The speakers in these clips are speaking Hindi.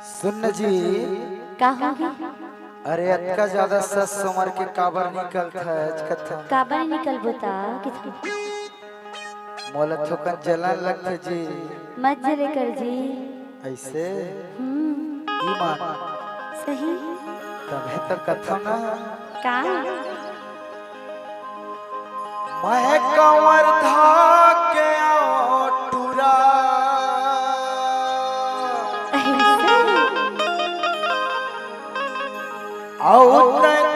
सुन जी। कहा अरे अतका ज्यादा सस उमर के काबर निकलता है कथा काबर निकल बता किथु मोला थोकन जलन लगता जी। मत जले कर जी। ऐसे ईमान सही तबे तो कथा ना का मैं कंवर था के टूरा आओ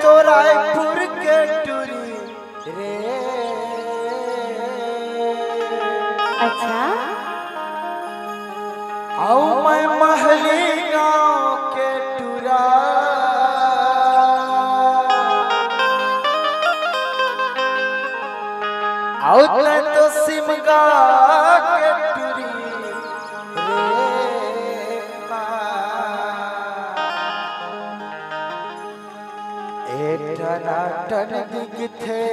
तो रायपुर के टूरी रे। अच्छा आओ मैं महली गांव के टूरा आओ तो सिमगा के टूरी रे। टन दिखथे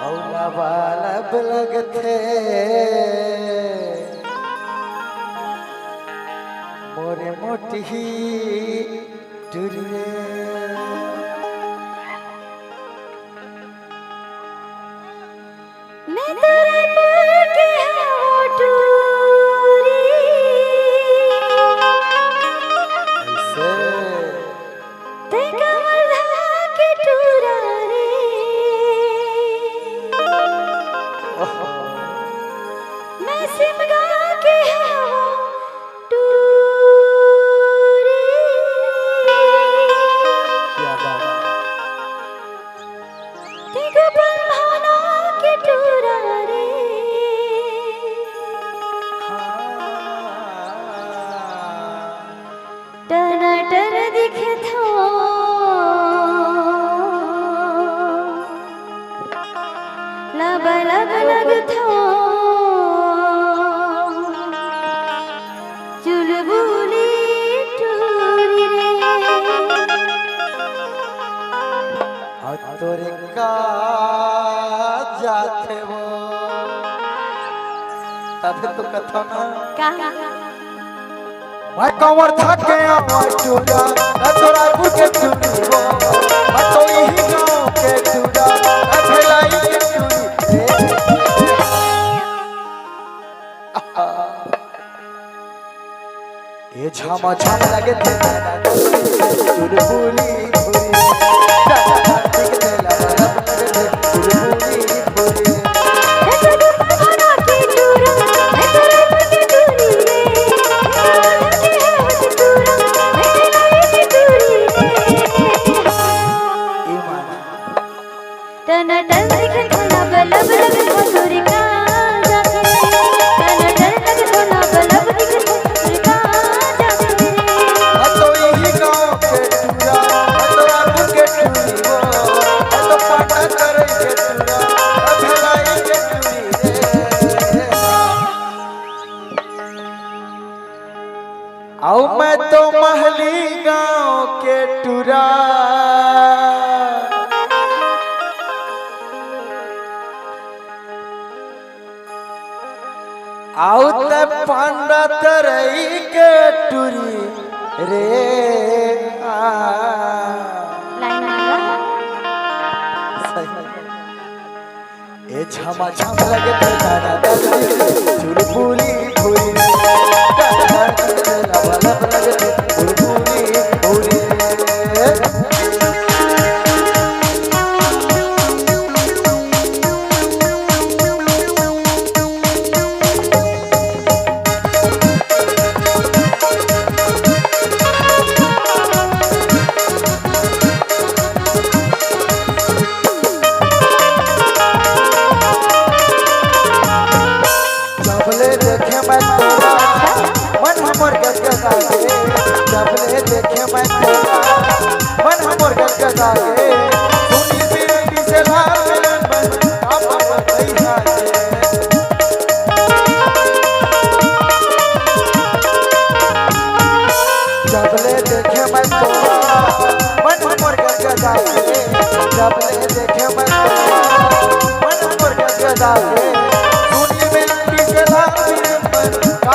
औला बालब लगथे मोरे मोटी टुरे। मैं तेरे पर के टूरी ऐसे ते कमल के टूरा रे। मैं सिमगा के टूरी क्या बात ते गोपाल भाना के टूरा रे। टना टर दिखे थो लब लब लग थो चुलबुली टूरी रे। और तोरे का जाते वो तब तो कथा ना का मैं कंवर था के टूरा तोरा के टूरी वो मैं तो यही गांव के टूरा फैलाई के टूरी रे। ये झामा झाम लगे थे चुलबुली भूरी दिखते लब लगे थे चुलबुली भूरी। भाना के टूरा मैं तेरे पर के टूरी रे। मैं तेरे टूरी रे। टना टन दिखे थो लब लब लग थो तोरी का जाके टना टन लग थो लब लब दिखे थो तोरी का जाके मैं तो यही गांव के टूरा तोरा के टूरी वो मैं तो पाटा करे के टूरा फैलाई के टूरी रे। आओ मैं तो महली गांव के टूरा आओ ते पांडा तरई के टूरी रे। लाइन मांगा ए झमा झम लगे तो गाना चुलबुली भूरी लब लब लगे चुलबुली भूरी।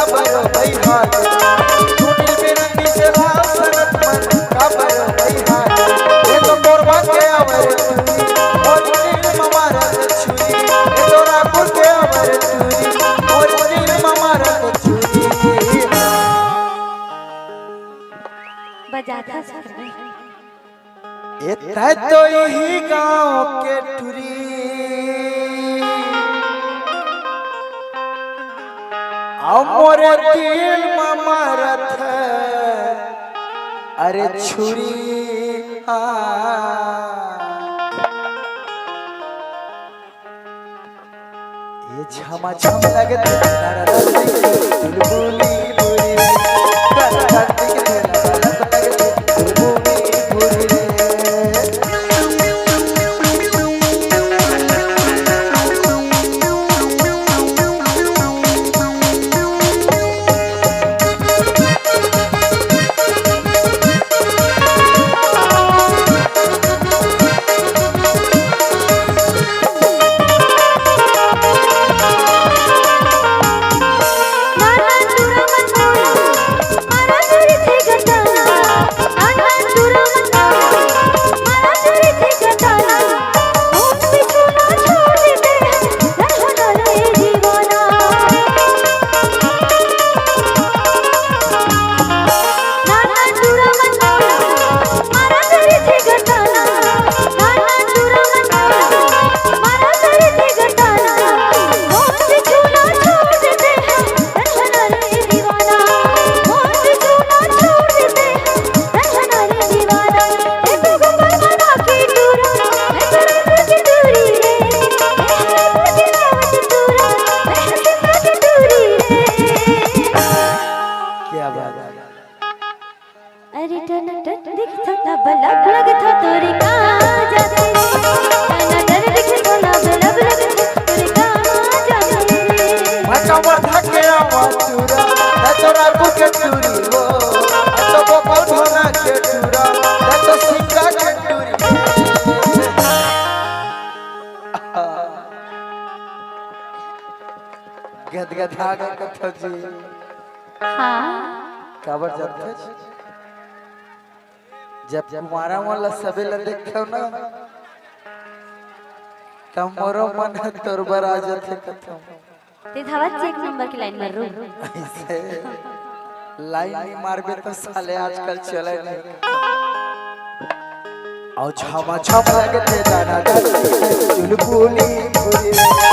काबरो भाई हाल सुनील बेरंगी से लाल संगत मन काबरो भाई हाल ये तो मोरबा के अमर तुरी और नील ममारा छुरी ये तो रापुर के अमर तुरी और नील ममारा छुरी बजाता सर ये तय तो यही गांव के टुरी मोरे दिल ममरथ अरे छुरी ये छमा छम लगते बुलबुली बुरी अरे टन टन दिखता था बलब लगता तोरी का जाते टन टन दिखता था बलब लगता तोरी का जाते मचावा थके आवाचुरा तोरा बुके चूरी वो तो गोपाल भोना के चूरा तो सिंगा के चूरी गदगदा के कथो जी हां काबर जानते जब तुम्हारा वाला सबेला देखो ना तब मोरो मन तोरबर आ जाते कथो ते धावत एक नंबर की लाइन में रू ऐसे लाइन नहीं मारबे तो साले आजकल चले नहीं और छमा छम लगते दाना चुलबुली बुरी